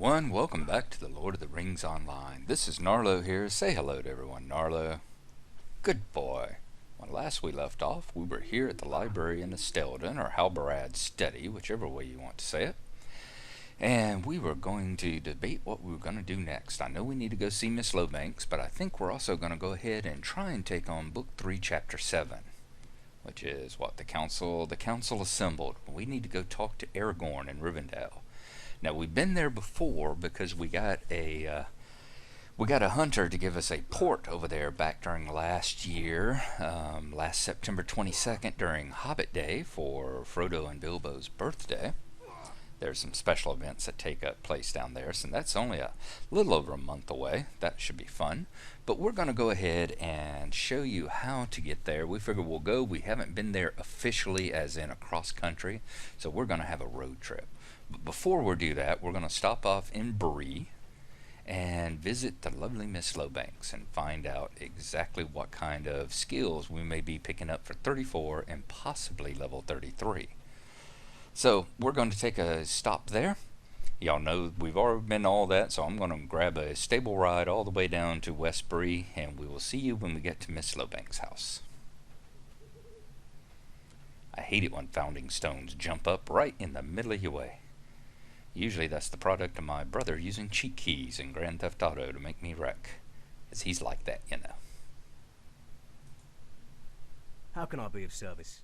everyone, welcome back to the Lord of the Rings Online. This is Gnarlo here. Say hello to everyone, Gnarlo. Good boy. When last we left off, we were here at the library in Esteldin, or Halberad's study, whichever way you want to say it. And we were going to debate what we were going to do next. I know we need to go see Ms Lowbanks, but I think we're also going to go ahead and try and take on Book 3, Chapter 7. Which is what? The council assembled. We need to go talk to Aragorn in Rivendell. Now we've been there before because we got a hunter to give us a port over there back during last year, last September 22nd during Hobbit Day for Frodo and Bilbo's birthday. There's some special events that take place down there, so that's only a little over a month away. That should be fun. But we're going to go ahead and show you how to get there. We figure we'll go. We haven't been there officially as in across country, so we're going to have a road trip. But before we do that, we're going to stop off in Bree and visit the lovely Ms Lowbanks and find out exactly what kind of skills we may be picking up for 34 and possibly level 33. So we're going to take a stop there. Y'all know we've already been all that, so I'm going to grab a stable ride all the way down to West Bree, and we will see you when we get to Ms Lowbanks' house. I hate it when founding stones jump up right in the middle of your way. Usually that's the product of my brother using cheat keys in Grand Theft Auto to make me wreck, as he's like that, you know. How can I be of service?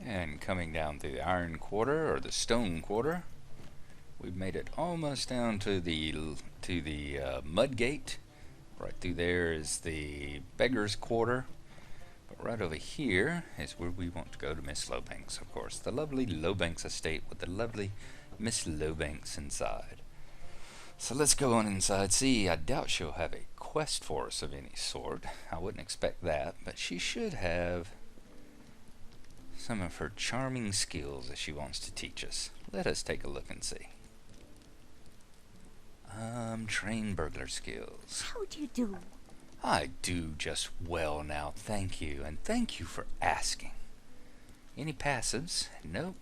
And coming down through the Iron Quarter, or the Stone Quarter, we've made it almost down to the Mud Gate. Right through there is the Beggar's Quarter. But right over here is where we want to go to Ms Lowbanks, of course. The lovely Lowbanks estate with the lovely Ms Lowbanks inside. So let's go on inside. See, I doubt she'll have a quest for us of any sort. I wouldn't expect that, but she should have some of her charming skills that she wants to teach us. Let us take a look and see. Train burglar skills. How do you do? I do just well now, thank you, and thank you for asking. Any passives? Nope.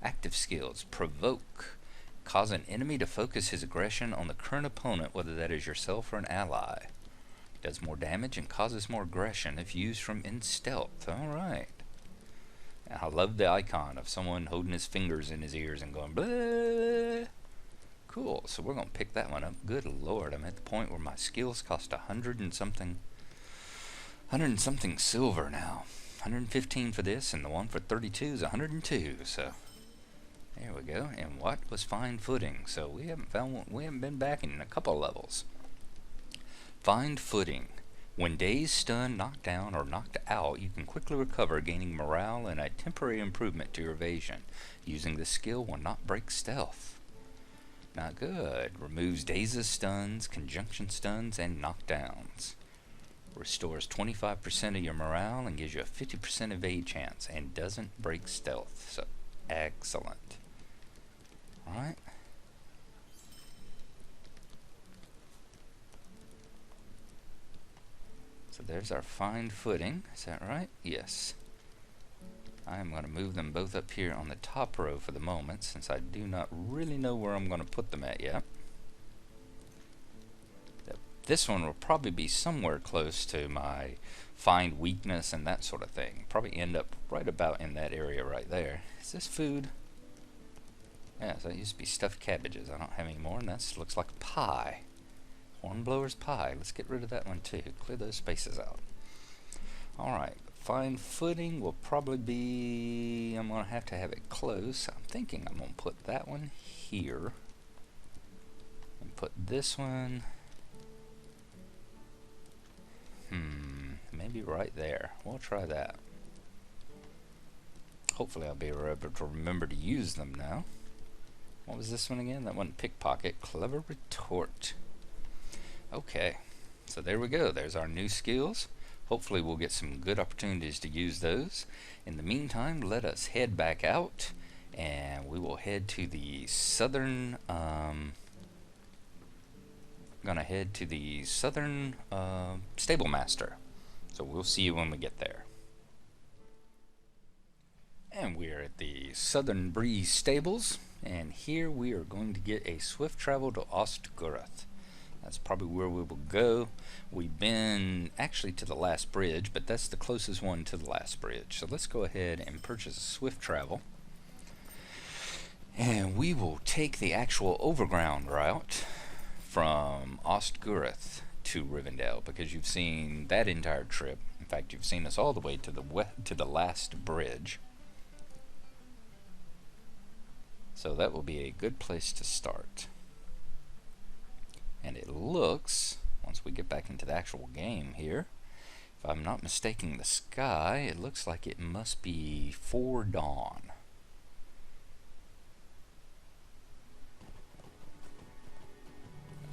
Active skills. Provoke. Cause an enemy to focus his aggression on the current opponent, whether that is yourself or an ally. Does more damage and causes more aggression if used from in stealth. Alright. I love the icon of someone holding his fingers in his ears and going blah. Cool, so we're going to pick that one up. Good lord, I'm at the point where my skills cost 100 and something silver now. 115 for this, and the one for 32 is 102, so there we go. And what was find footing? So we haven't found one, we haven't been back in a couple of levels. Find footing. When dazed, stunned, knocked down, or knocked out, you can quickly recover, gaining morale and a temporary improvement to your evasion. Using this skill will not break stealth. Not good. Removes dazes, stuns, conjunction stuns, and knockdowns. Restores 25% of your morale and gives you a 50% evade chance, and doesn't break stealth. So, excellent. Alright. So there's our find footing. Is that right? Yes. I am going to move them both up here on the top row for the moment, since I do not really know where I'm going to put them at yet. This one will probably be somewhere close to my find weakness and that sort of thing. Probably end up right about in that area right there. Is this food? Yes, that used to be stuffed cabbages. I don't have any more, and that looks like pie. Hornblower's pie. Let's get rid of that one too. Clear those spaces out. Alright. Find footing will probably be, I'm going to have it close. I'm thinking I'm going to put that one here. And put this one, maybe right there. We'll try that. Hopefully I'll be able to remember to use them now. What was this one again? That one, pickpocket. Clever retort. Okay, so there we go. There's our new skills. Hopefully we'll get some good opportunities to use those. In the meantime, let us head back out, and we will head to the southern, stable master. So we'll see you when we get there. And we are at the Southern Bree stables, and here we are going to get a swift travel to Ostgurath. That's probably where we will go. We've been actually to the last bridge, but that's the closest one to the last bridge. So let's go ahead and purchase a swift travel. And we will take the actual overground route from Ostgurath to Rivendell, because you've seen that entire trip. In fact, you've seen us all the way to the last bridge. So that will be a good place to start. And it looks, once we get back into the actual game here, if I'm not mistaking the sky, it looks like it must be 4 dawn.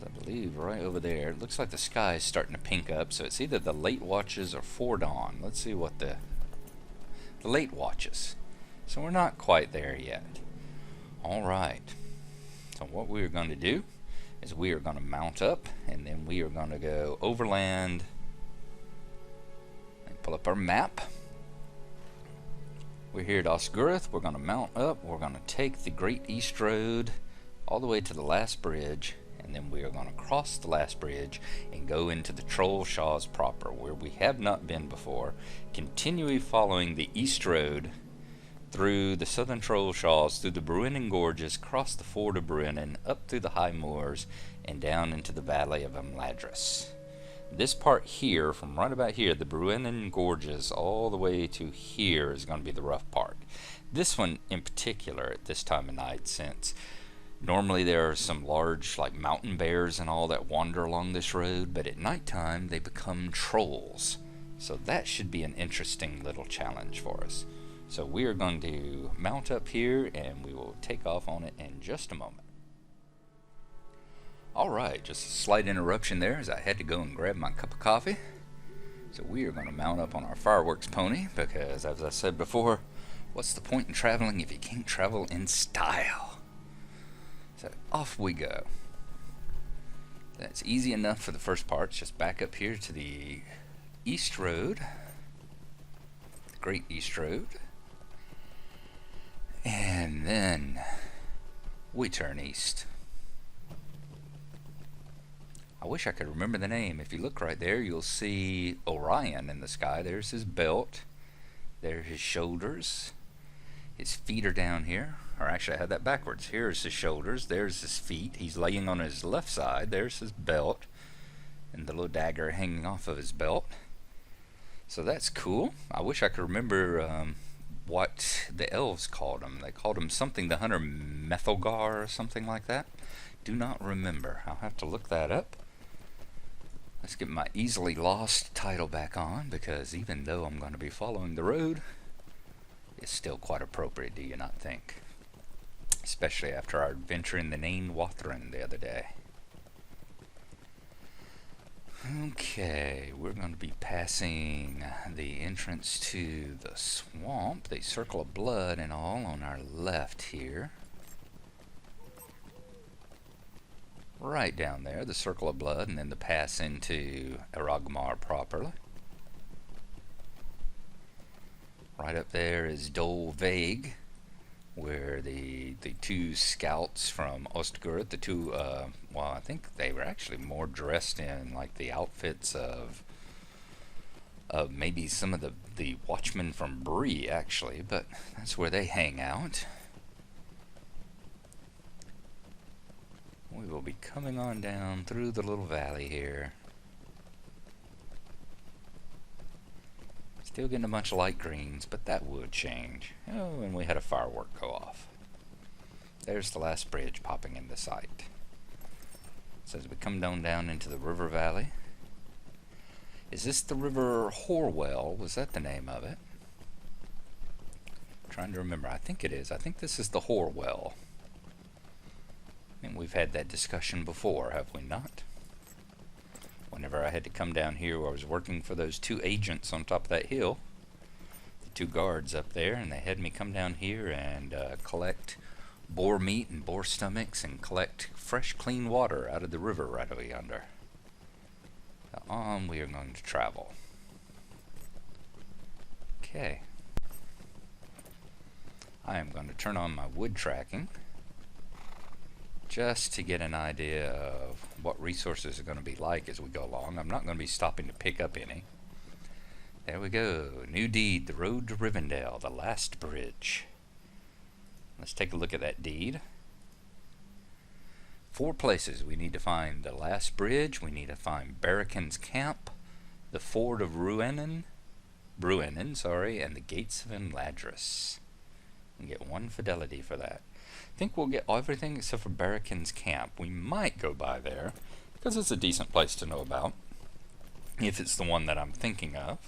I believe right over there, it looks like the sky is starting to pink up, so it's either the late watches or 4 dawn. Let's see what the late watches. So we're not quite there yet. Alright, so what we are going to do is we are going to mount up, and then we are going to go overland. And pull up our map. We're here at Ostgurath. We're going to mount up. We're going to take the Great East Road all the way to the last bridge, and then we are going to cross the last bridge and go into the Troll Shaws proper, where we have not been before, continually following the East Road through the southern Troll Shaws, through the Bruinen Gorges, across the Ford of Bruinen, up through the high moors, and down into the valley of Imladris. This part here, from right about here, the Bruinen Gorges, all the way to here is going to be the rough part. This one in particular at this time of night, since normally there are some large like mountain bears and all that wander along this road, but at nighttime they become trolls. So that should be an interesting little challenge for us. So we are going to mount up here, and we will take off on it in just a moment. Alright, just a slight interruption there as I had to go and grab my cup of coffee. So we are going to mount up on our fireworks pony, because as I said before, what's the point in traveling if you can't travel in style? So off we go. That's easy enough for the first part. Just back up here to the East Road, the Great East Road. And then we turn east. I wish I could remember the name. If you look right there, you'll see Orion in the sky. There's his belt. There's his shoulders. His feet are down here. Or actually, I had that backwards. Here's his shoulders. There's his feet. He's laying on his left side. There's his belt. And the little dagger hanging off of his belt. So that's cool. I wish I could remember what the elves called him. They called him something, the hunter Methelgar or something like that. Do not remember. I'll have to look that up. Let's get my easily lost title back on, because even though I'm going to be following the road, it's still quite appropriate, do you not think? Especially after our adventure in the Nain Wathrin the other day. Okay, we're going to be passing the entrance to the swamp, the Circle of Blood and all on our left here. Right down there, the Circle of Blood, and then the pass into Aragorn properly. Right up there is Dol Vague, where the two scouts from Ostgurath, the two, well, I think they were actually more dressed in like the outfits of maybe some of the watchmen from Bree, actually, but that's where they hang out. We will be coming on down through the little valley here. Still getting a bunch of light greens, but that would change. Oh, and we had a firework go off. There's the last bridge popping into sight. So as we come down into the river valley. Is this the River Horwell? Was that the name of it? I'm trying to remember. I think it is. I think this is the Horwell. And we've had that discussion before, have we not? Whenever I had to come down here where I was working for those two agents on top of that hill, the two guards up there, and they had me come down here and collect boar meat and boar stomachs and collect fresh, clean water out of the river right over yonder. So on we are going to travel. Okay. I am going to turn on my wood tracking just to get an idea of what resources are going to be like as we go along. I'm not going to be stopping to pick up any. There we go. New deed, the road to Rivendell, the last bridge. Let's take a look at that deed. 4 places we need to find: the last bridge, we need to find Barracan's camp, the ford of Bruinen, and the gates of Imladris. And get 1 fidelity for that. I think we'll get everything except for Barracan's camp. We might go by there, because it's a decent place to know about, if it's the one that I'm thinking of.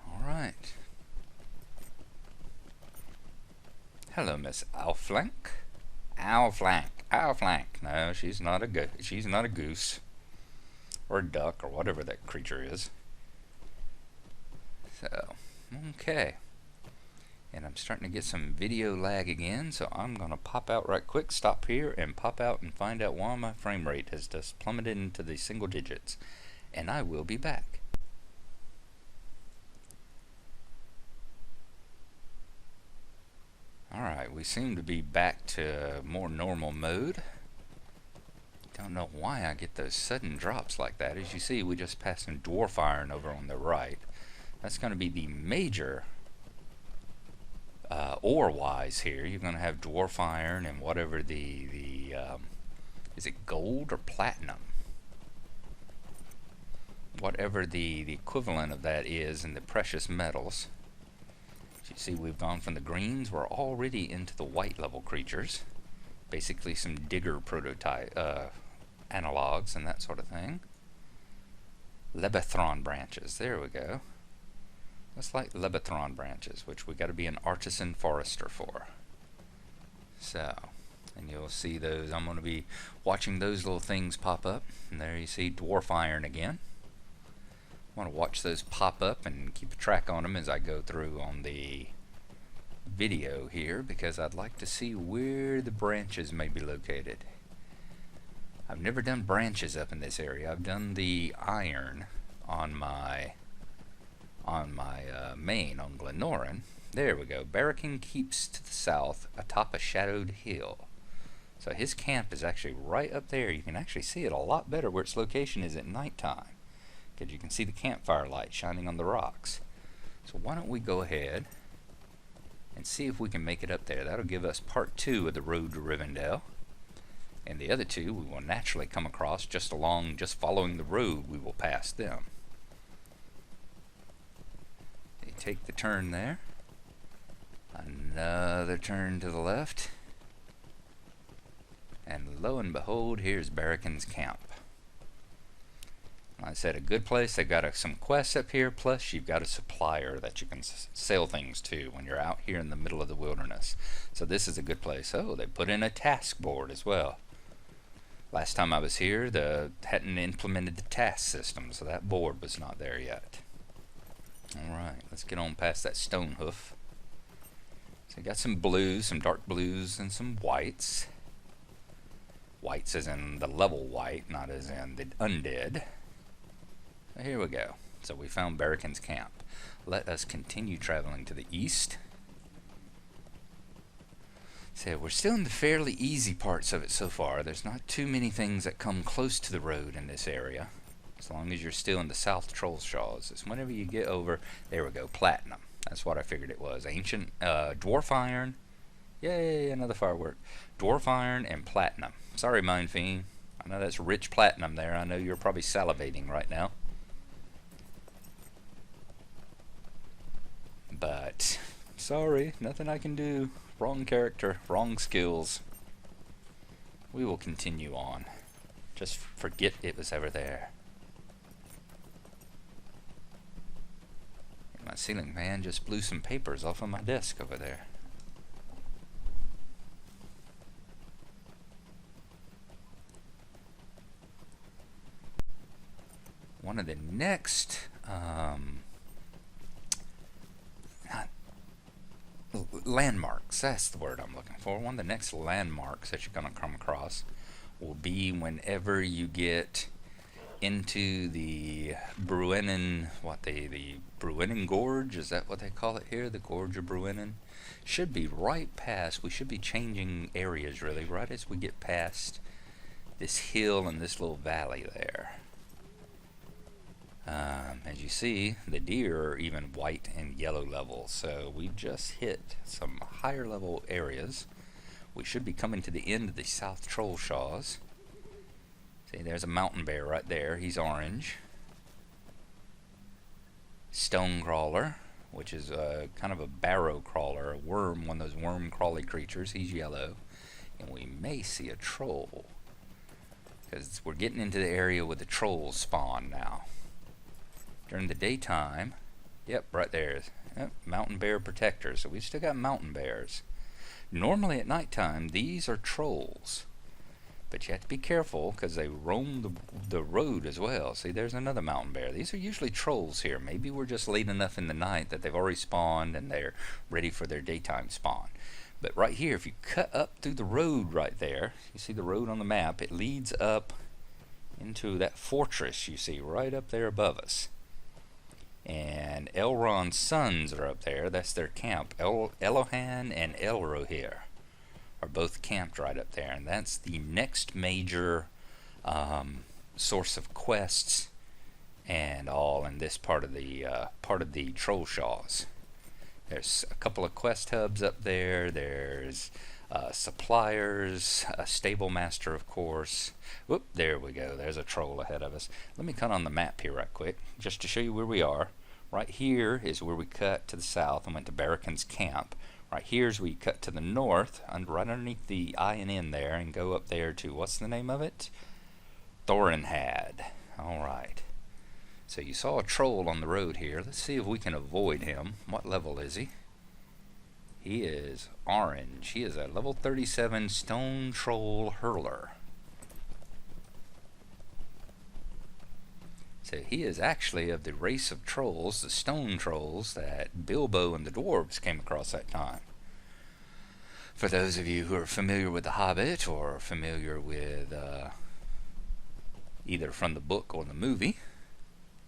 Alright. Hello, Miss Owlflank. Owlflank. No, she's not a goose. Or a duck, or whatever that creature is. So, okay. And I'm starting to get some video lag again, so I'm going to pop out right quick, stop here, and pop out and find out why my frame rate has just plummeted into the single digits. And I will be back. Alright, we seem to be back to more normal mode. Don't know why I get those sudden drops like that. As you see, we just passed some dwarf iron over on the right. That's going to be the major ore-wise here. You're going to have dwarf iron and whatever is it gold or platinum? Whatever the equivalent of that is in the precious metals. As you see, we've gone from the greens. We're already into the white level creatures. Basically some digger prototype analogs and that sort of thing. Lebethron branches. There we go. Looks like Lebethron branches, which we got to be an artisan forester for. So, and you'll see those. I'm going to be watching those little things pop up. And there you see dwarf iron again. I want to watch those pop up and keep a track on them as I go through on the video here, because I'd like to see where the branches may be located. I've never done branches up in this area. I've done the iron on my main on Glennoran. There we go. Barracan keeps to the south atop a shadowed hill. So his camp is actually right up there. You can actually see it a lot better where its location is at nighttime, because you can see the campfire light shining on the rocks. So why don't we go ahead and see if we can make it up there. That'll give us part 2 of the road to Rivendell. And the other 2 we will naturally come across just following the road. We will pass them. They take the turn there. Another turn to the left. And lo and behold, here's Barracan's camp. Like I said, a good place. They've got some quests up here, plus you've got a supplier that you can sell things to when you're out here in the middle of the wilderness. So this is a good place. Oh, they put in a task board as well. Last time I was here, they hadn't implemented the task system, so that board was not there yet. Alright, let's get on past that stone hoof. So you got some blues, some dark blues, and some whites. Whites as in the level white, not as in the undead. So here we go. So we found Barracan's camp. Let us continue traveling to the east. So we're still in the fairly easy parts of it so far. There's not too many things that come close to the road in this area, as long as you're still in the South Trollshaws. It's whenever you get over, there we go, platinum. That's what I figured it was. Ancient dwarf iron. Yay, another firework. Dwarf iron and platinum. Sorry, Mine Fiend. I know that's rich platinum there. I know you're probably salivating right now. But, sorry, nothing I can do. Wrong character, wrong skills. We will continue on. Just forget it was ever there. And my ceiling fan just blew some papers off of my desk over there. One of the next landmarks, that's the word I'm looking for. One of the next landmarks that you're going to come across will be whenever you get into the Bruinen, the Bruinen Gorge, is that what they call it here? The Gorge of Bruinen? Should be right past, we should be changing areas really, right as we get past this hill and this little valley there. As you see, the deer are even white and yellow levels, so we just hit some higher level areas. We should be coming to the end of the South Troll Shaws. See, there's a mountain bear right there. He's orange. Stone crawler, which is kind of a barrow crawler, a worm, one of those worm crawly creatures. He's yellow. And we may see a troll, because we're getting into the area where the trolls spawn now. During the daytime, yep, right there. Yep, mountain bear protector. So we've still got mountain bears. Normally at nighttime, these are trolls. But you have to be careful because they roam the road as well. See, there's another mountain bear. These are usually trolls here. Maybe we're just late enough in the night that they've already spawned and they're ready for their daytime spawn. But right here, if you cut up through the road right there, you see the road on the map, it leads up into that fortress you see right up there above us. And Elrond's sons are up there. That's their camp. Elohan and Elrohir are both camped right up there, and that's the next major source of quests and all in this part of the Troll Shaws. There's a couple of quest hubs up there. There's suppliers, a stable master, of course. Whoop, there we go. There's a troll ahead of us. Let me cut on the map here right quick, just to show you where we are. Right here is where we cut to the south and went to Barracan's camp. Right here is where you cut to the north, right underneath the I and N there, and go up there to, what's the name of it? Thorinhad. Alright. So you saw a troll on the road here. Let's see if we can avoid him. What level is he? He is orange. He is a level 37 stone troll hurler. So he is actually of the race of trolls, the stone trolls, that Bilbo and the dwarves came across that time. For those of you who are familiar with The Hobbit, or familiar with either from the book or the movie,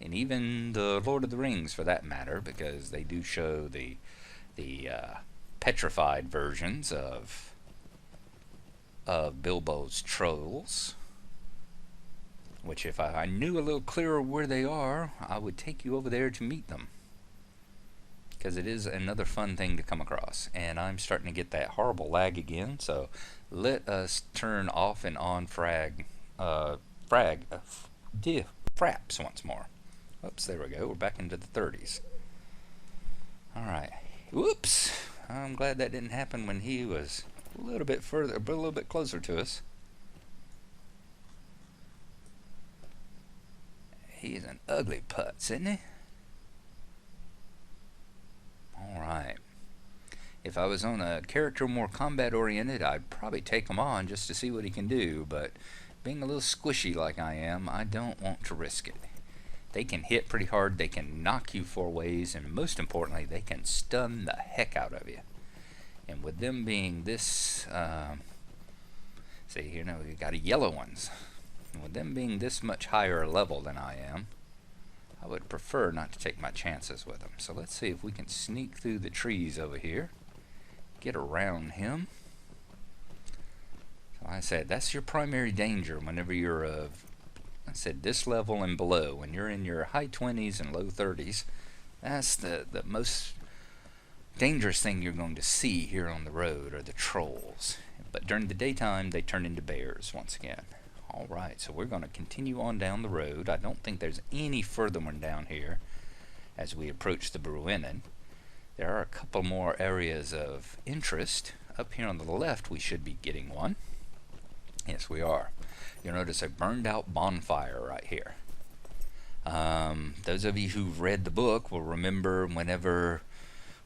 and even the Lord of the Rings for that matter, because they do show the petrified versions of Bilbo's trolls. Which, if I knew a little clearer where they are, I would take you over there to meet them. Because it is another fun thing to come across. And I'm starting to get that horrible lag again, so let us turn off and on fraps once more. Oops, there we go. We're back into the 30s. Alright. Whoops! I'm glad that didn't happen when he was a little bit further, but a little bit closer to us. He's an ugly putz, isn't he? Alright. If I was on a character more combat oriented, I'd probably take him on just to see what he can do, but being a little squishy like I am, I don't want to risk it. They can hit pretty hard, they can knock you 4 ways, and most importantly, they can stun the heck out of you. And with them being this, see here now, we got a yellow ones. And with them being this much higher level than I am, I would prefer not to take my chances with them. So let's see if we can sneak through the trees over here, get around him. So like I said, that's your primary danger whenever you're of, I said, this level and below. When you're in your high 20s and low 30s, that's the most dangerous thing you're going to see here on the road are the trolls. But during the daytime, they turn into bears once again. Alright, so we're going to continue on down the road. I don't think there's any further one down here as we approach the Bruinen. There are a couple more areas of interest. Up here on the left, we should be getting one. Yes, we are. You'll notice a burned out bonfire right here. Those of you who've read the book will remember whenever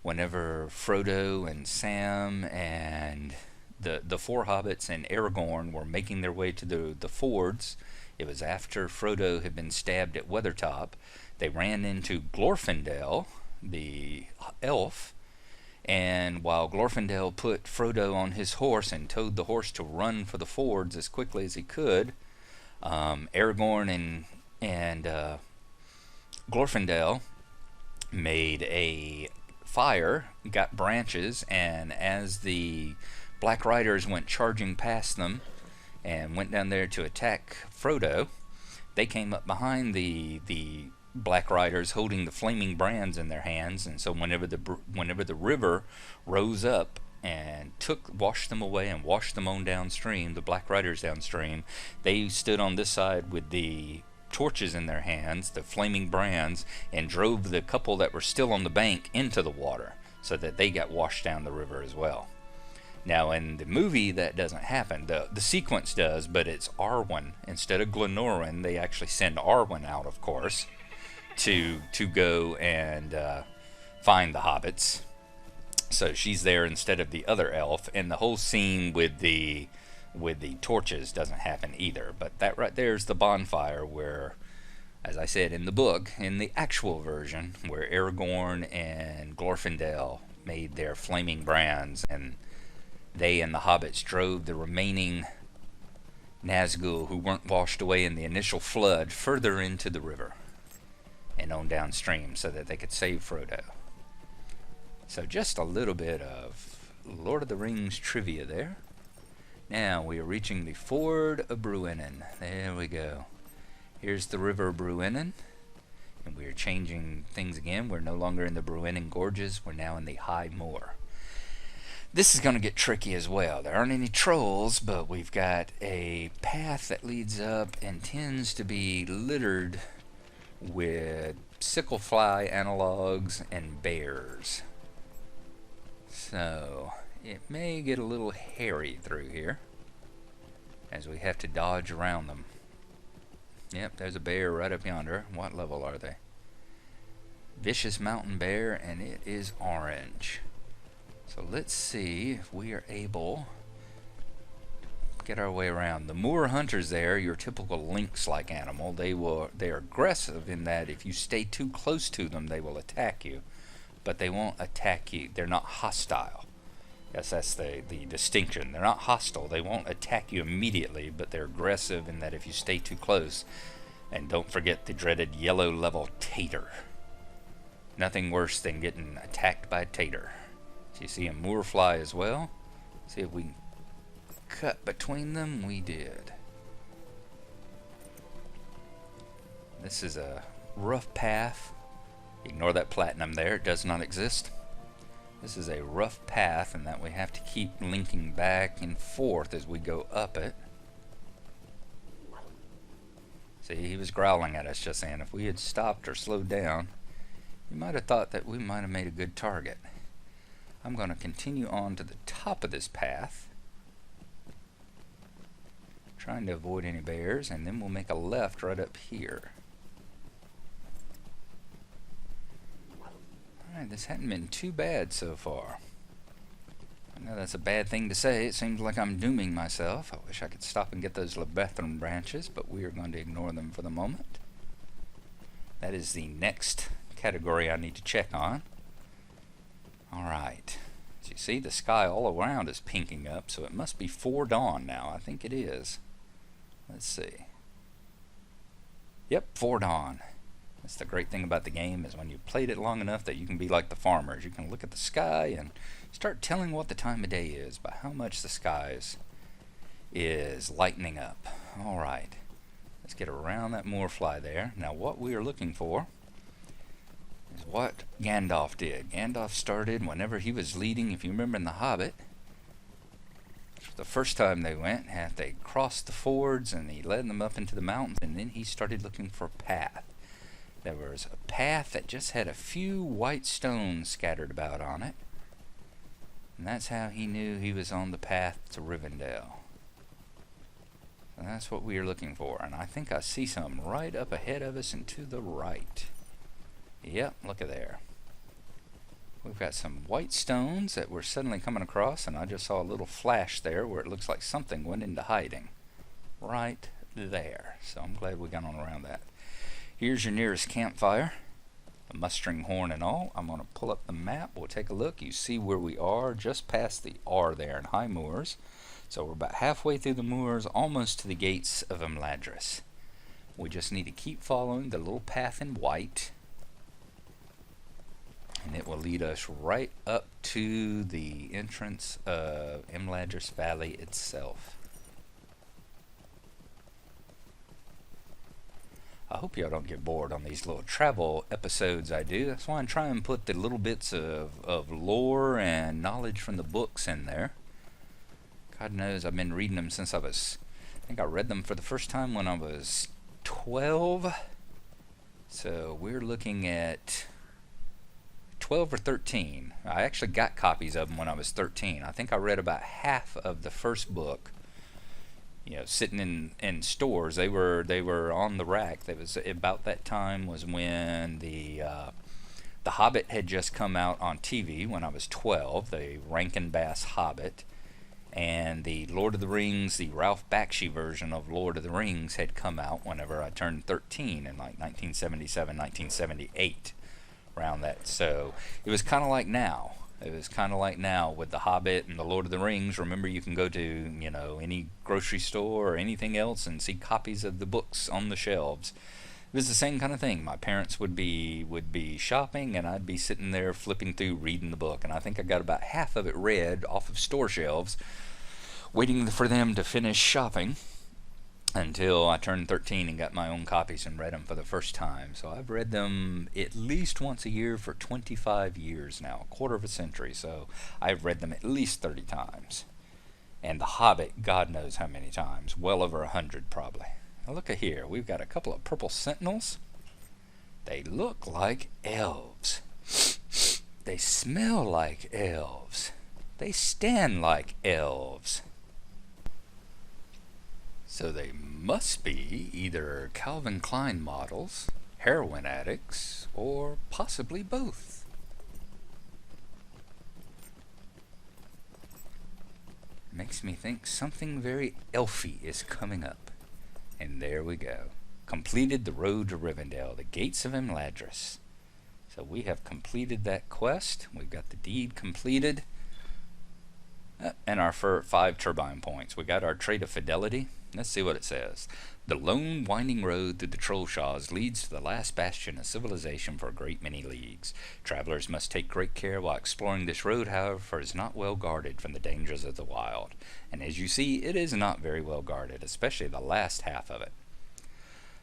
Frodo and Sam and the 4 hobbits and Aragorn were making their way to the fords. It was after Frodo had been stabbed at Weathertop. They ran into Glorfindel, the elf, and while Glorfindel put Frodo on his horse and told the horse to run for the fords as quickly as he could, Aragorn And Glorfindel made a fire, got branches, and as the Black Riders went charging past them and went down there to attack Frodo, they came up behind the Black Riders holding the flaming brands in their hands, and so whenever the river rose up and washed them away and washed them on downstream, the Black Riders downstream, they stood on this side with the torches in their hands, the flaming brands, and drove the couple that were still on the bank into the water so that they got washed down the river as well. Now in the movie that doesn't happen. The sequence does, but it's Arwen. Instead of Glenorian, they actually send Arwen out, of course, to go and find the hobbits. So she's there instead of the other elf, and the whole scene with the torches doesn't happen either. But that right there is the bonfire where, as I said in the book, in the actual version, where Aragorn and Glorfindel made their flaming brands, and they and the hobbits drove the remaining Nazgul who weren't washed away in the initial flood further into the river and on downstream so that they could save Frodo. So just a little bit of Lord of the Rings trivia there. Now we are reaching the ford of Bruinen. There we go. Here's the river Bruinen. And we are changing things again. We're no longer in the Bruinen Gorges. We're now in the High Moor. This is going to get tricky as well. There aren't any trolls, but we've got a path that leads up and tends to be littered with sicklefly analogs and bears. So it may get a little hairy through here as we have to dodge around them. Yep, there's a bear right up yonder. What level are they? Vicious mountain bear, and it is orange. So let's see if we are able to get our way around. The moor hunters there, your typical lynx-like animal, they are aggressive in that if you stay too close to them, they will attack you. But they won't attack you. They're not hostile. Yes, that's the distinction. They're not hostile. They won't attack you immediately, but they're aggressive in that if you stay too close. And don't forget the dreaded yellow level tater. Nothing worse than getting attacked by a tater. So you see a moor fly as well. See if we can cut between them. We did. This is a rough path. Ignore that platinum there. It does not exist. This is a rough path, and that we have to keep linking back and forth as we go up it. See, he was growling at us just saying if we had stopped or slowed down, you might have thought that we might have made a good target. I'm going to continue on to the top of this path, trying to avoid any bears, and then we'll make a left right up here. Alright, this hadn't been too bad so far. I know that's a bad thing to say. It seems like I'm dooming myself. I wish I could stop and get those Lebethron branches, but we are going to ignore them for the moment. That is the next category I need to check on. Alright. As you see, the sky all around is pinking up, so it must be 4 dawn now. I think it is. Let's see. Yep, 4 dawn. That's the great thing about the game, is when you played it long enough that you can be like the farmers. You can look at the sky and start telling what the time of day is by how much the sky is lightening up. Alright. Let's get around that moorfly there. Now what we are looking for is what Gandalf did. Gandalf started whenever he was leading, if you remember in The Hobbit, the first time they went, they crossed the fords and he led them up into the mountains, and then he started looking for a path. There was a path that just had a few white stones scattered about on it, and that's how he knew he was on the path to Rivendell. And that's what we are looking for, and I think I see some right up ahead of us and to the right. Yep, look at there. We've got some white stones that we're suddenly coming across, and I just saw a little flash there where it looks like something went into hiding. Right there. So I'm glad we got on around that. Here's your nearest campfire. A mustering horn and all. I'm going to pull up the map. We'll take a look. You see where we are, just past the R there in High Moors. So we're about halfway through the moors, almost to the gates of Imladris. We just need to keep following the little path in white, and it will lead us right up to the entrance of Imladris Valley itself. I hope y'all don't get bored on these little travel episodes I do. That's why I'm trying to put the little bits of lore and knowledge from the books in there. God knows I've been reading them since I think I read them for the first time when I was 12. So we're looking at 12 or 13. I actually got copies of them when I was 13. I think I read about half of the first book, sitting in stores. They were on the rack. That was about that time was when the Hobbit had just come out on TV when I was 12, the Rankin Bass Hobbit, and the Lord of the Rings, the Ralph Bakshi version of Lord of the Rings had come out whenever I turned 13 in like 1977, 1978, around that. So it was kind of like now. It was kind of like now with The Hobbit and The Lord of the Rings. Remember, you can go to, any grocery store or anything else and see copies of the books on the shelves. It was the same kind of thing. My parents would be shopping, and I'd be sitting there flipping through, reading the book. And I think I got about half of it read off of store shelves, waiting for them to finish shopping, until I turned 13 and got my own copies and read them for the first time. So I've read them at least once a year for 25 years now, a quarter of a century. So I've read them at least 30 times. And The Hobbit, God knows how many times, well over 100 probably. Now look at here, we've got a couple of purple sentinels. They look like elves. They smell like elves. They stand like elves. So they must be either Calvin Klein models, heroin addicts, or possibly both. Makes me think something very elfy is coming up. And there we go. Completed the road to Rivendell, the gates of Imladris. So we have completed that quest. We've got the deed completed. And our 5 turbine points. We got our trait of fidelity. Let's see what it says. The lone winding road through the Trollshaws leads to the last bastion of civilization for a great many leagues. Travelers must take great care while exploring this road, however, for it is not well guarded from the dangers of the wild. And as you see, it is not very well guarded, especially the last half of it.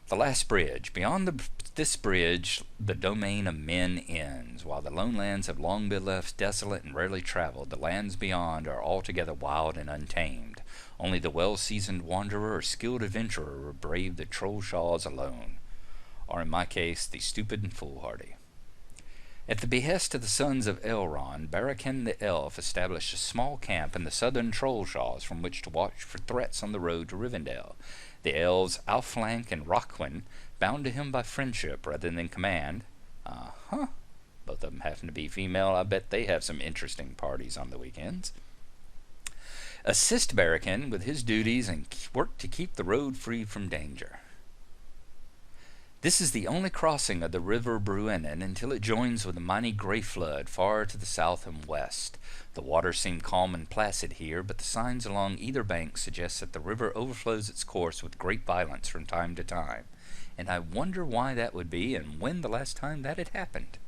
The last bridge. Beyond this bridge, the domain of men ends. While the lone lands have long been left desolate and rarely traveled, the lands beyond are altogether wild and untamed. Only the well-seasoned wanderer or skilled adventurer will brave the Trollshaws alone, or in my case, the stupid and foolhardy. At the behest of the sons of Elrond, Barakin the Elf established a small camp in the southern Trollshaws from which to watch for threats on the road to Rivendell. The elves Alflank and Roquin, bound to him by friendship rather than command. Both of them happen to be female. I bet they have some interesting parties on the weekends. Assist Barakin with his duties and work to keep the road free from danger. This is the only crossing of the river Bruinen until it joins with the mighty Grey Flood far to the south and west. The waters seem calm and placid here, but the signs along either bank suggest that the river overflows its course with great violence from time to time. And I wonder why that would be and when the last time that had happened.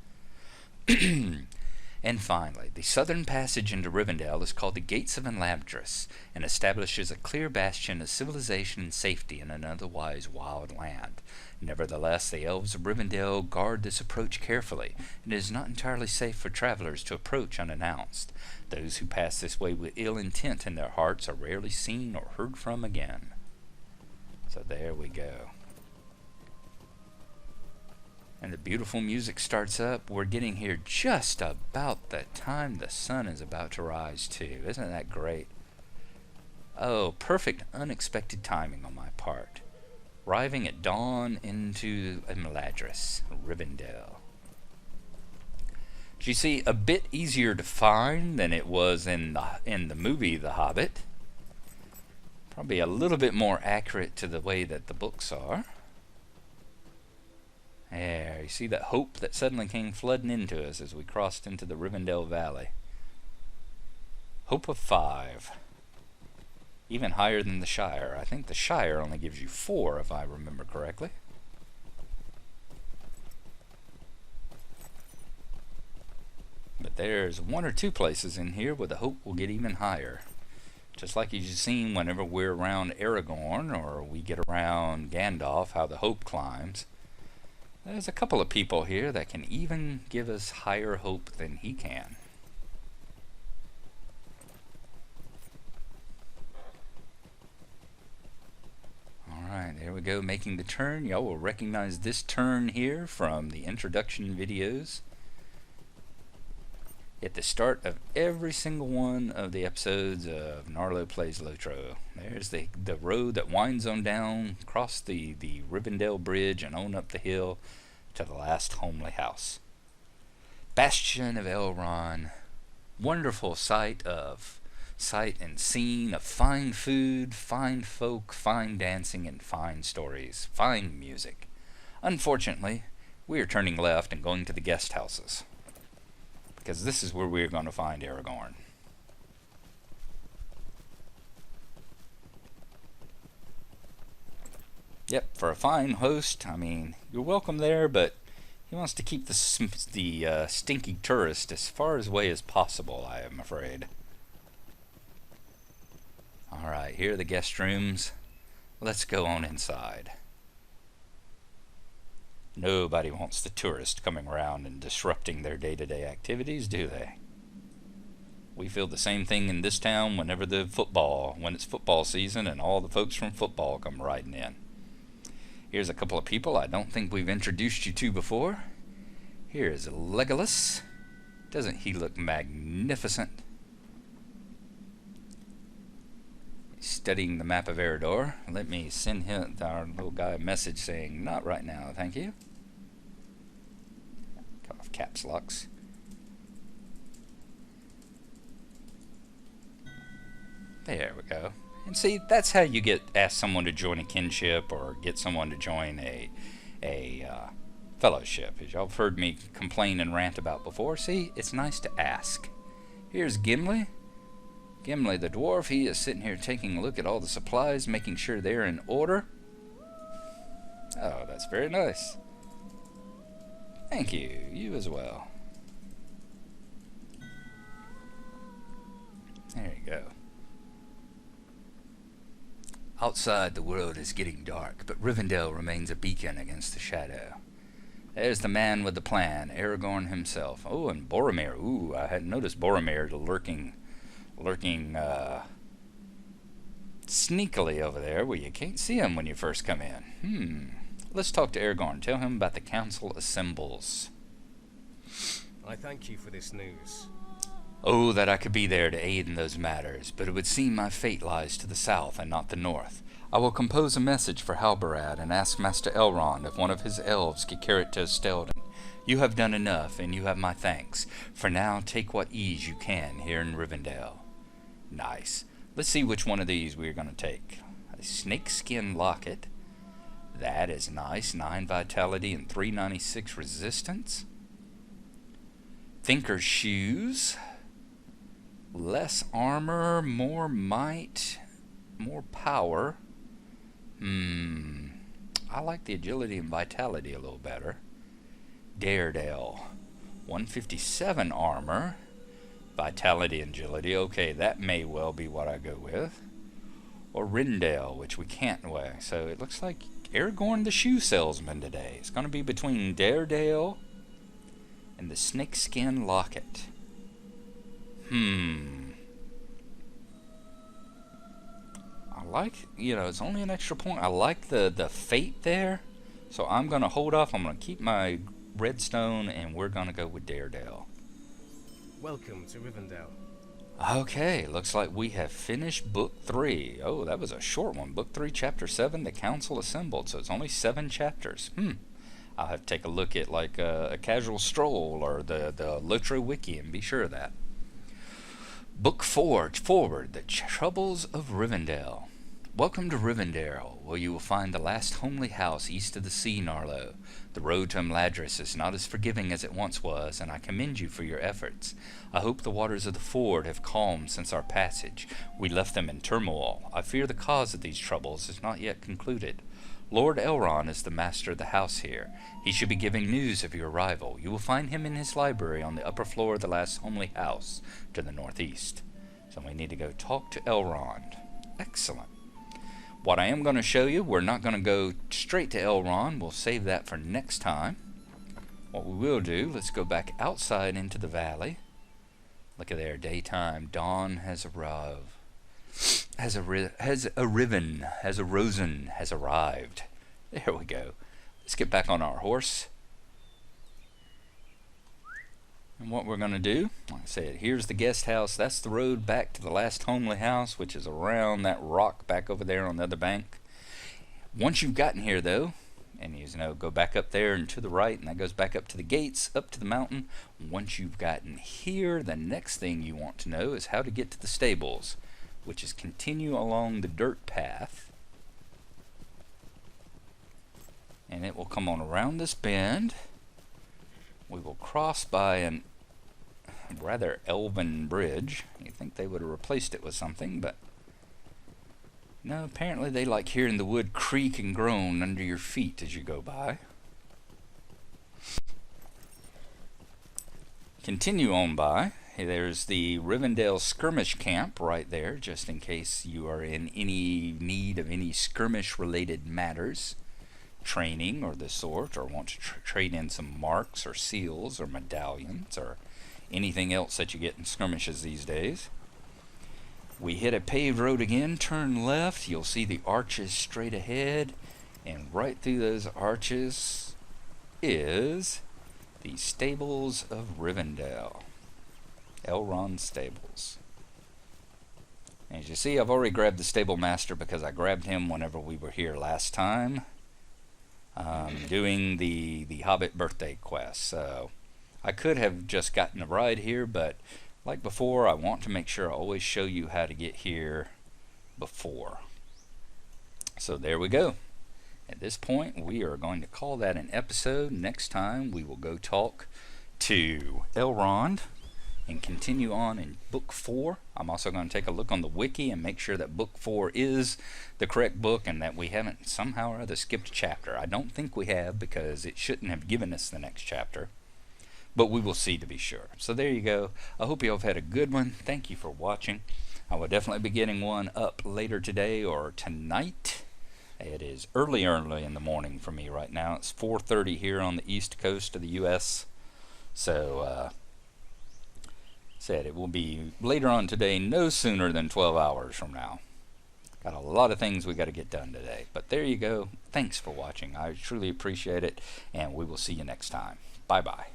And finally, the southern passage into Rivendell is called the Gates of Imladris, and establishes a clear bastion of civilization and safety in an otherwise wild land. Nevertheless, the elves of Rivendell guard this approach carefully, and it is not entirely safe for travelers to approach unannounced. Those who pass this way with ill intent in their hearts are rarely seen or heard from again. So there we go. And the beautiful music starts up. We're getting here just about the time the sun is about to rise too. Isn't that great? Oh, perfect unexpected timing on my part. Arriving at dawn into Imladris, Rivendell. As you see, a bit easier to find than it was in the movie The Hobbit. Probably a little bit more accurate to the way that the books are. There, you see that hope that suddenly came flooding into us as we crossed into the Rivendell Valley. Hope of 5. Even higher than the Shire. I think the Shire only gives you 4, if I remember correctly. But there's 1 or 2 places in here where the hope will get even higher. Just like you've seen whenever we're around Aragorn or we get around Gandalf, how the hope climbs. There's a couple of people here that can even give us higher hope than he can. Alright, there we go, making the turn. Y'all will recognize this turn here from the introduction videos at the start of every single one of the episodes of Gnarlo Plays LOTRO. There's the road that winds on down, across the Rivendell bridge and on up the hill to the last homely house. Bastion of Elrond. Wonderful sight and scene of fine food, fine folk, fine dancing, and fine stories, fine music. Unfortunately, we are turning left and going to the guest houses, because this is where we're going to find Aragorn. Yep, for a fine host, I mean, you're welcome there, but he wants to keep the stinky tourist as far away as possible, I am afraid. Alright, here are the guest rooms. Let's go on inside. Nobody wants the tourist coming around and disrupting their day-to-day activities, do they? We feel the same thing in this town when it's football season and all the folks from football come riding in. Here's a couple of people I don't think we've introduced you to before. Here's Legolas. Doesn't he look magnificent? He's studying the map of Eredor. Let me send him, our little guy, a message saying, not right now, thank you. Cut off caps locks. There we go. And see, that's how you ask someone to join a kinship or get someone to join a fellowship, as y'all have heard me complain and rant about before. See, it's nice to ask. Here's Gimli. Gimli the dwarf, he is sitting here taking a look at all the supplies, making sure they're in order. Oh, that's very nice. Thank you. You as well. There you go. Outside, the world is getting dark, but Rivendell remains a beacon against the shadow. There's the man with the plan, Aragorn himself. Oh, and Boromir. Ooh, I hadn't noticed Boromir lurking sneakily over there where you can't see him when you first come in. Let's talk to Aragorn. Tell him about the council assembles. I thank you for this news. Oh, that I could be there to aid in those matters, but it would seem my fate lies to the south and not the north. I will compose a message for Halbarad and ask Master Elrond if one of his elves could carry it to Esteldin. You have done enough, and you have my thanks. For now, take what ease you can here in Rivendell. Nice. Let's see which one of these we're going to take. A snakeskin locket. That is nice. 9 vitality and 396 resistance. Thinker's shoes. Less armor, more might, more power. I like the agility and vitality a little better. Daredale. 157 armor. Vitality and agility. Okay, that may well be what I go with. Or Rivendell, which we can't wear. So it looks like Aragorn the shoe salesman today. It's going to be between Daredale and the snakeskin locket. I like, it's only an extra point. I like the fate there. So I'm going to hold off. I'm going to keep my redstone and we're going to go with Daredale. Welcome to Rivendell. Okay, looks like we have finished Book 3. Oh, that was a short one. Book 3, Chapter 7, The Council Assembled. So it's only 7 chapters. I'll have to take a look at like a casual stroll or the LOTRO wiki and be sure of that. Book 4, Forward, The Troubles of Rivendell. Welcome to Rivendell, where you will find the last homely house east of the sea, Gnarlo. The road to Imladris is not as forgiving as it once was, and I commend you for your efforts. I hope the waters of the ford have calmed since our passage. We left them in turmoil. I fear the cause of these troubles is not yet concluded. Lord Elrond is the master of the house here. He should be giving news of your arrival. You will find him in his library on the upper floor of the last homely house to the northeast. So we need to go talk to Elrond. Excellent. What I am going to show you, we're not going to go straight to Elrond. We'll save that for next time. What we will do, let's go back outside into the valley. Look at there, daytime. Dawn has arrived. Has arrived. There we go. Let's get back on our horse. And what we're going to do, like I said, here's the guest house. That's the road back to the last homely house, which is around that rock back over there on the other bank. Once you've gotten here, though, and you know, go back up there and to the right, and that goes back up to the gates, up to the mountain. Once you've gotten here, the next thing you want to know is how to get to the stables, which is continue along the dirt path. And it will come on around this bend. We will cross by an rather elven bridge. You'd think they would have replaced it with something, but no, apparently they like hearing the wood creak and groan under your feet as you go by. Continue on by. There's the Rivendell skirmish camp right there, just in case you are in any need of any skirmish-related matters. Training or the sort, or want to trade in some marks or seals or medallions or anything else that you get in skirmishes these days. We hit a paved road again, turn left, you'll see the arches straight ahead, and right through those arches is the stables of Rivendell. Elrond stables. As you see, I've already grabbed the stable master because I grabbed him whenever we were here last time. Doing the Hobbit birthday quest. So I could have just gotten a ride here, but like before, I want to make sure I always show you how to get here before. So there we go. At this point, we are going to call that an episode. Next time, we will go talk to Elrond and continue on in Book 4. I'm also going to take a look on the wiki and make sure that Book 4 is the correct book and that we haven't somehow or other skipped a chapter. I don't think we have, because it shouldn't have given us the next chapter. But we will see to be sure. So there you go. I hope you all have had a good one. Thank you for watching. I will definitely be getting one up later today or tonight. It is early in the morning for me right now. It's 4:30 here on the east coast of the U.S. So, said it will be later on today, no sooner than 12 hours from now. Got a lot of things we got to get done today. But there you go. Thanks for watching. I truly appreciate it, and we will see you next time. Bye-bye.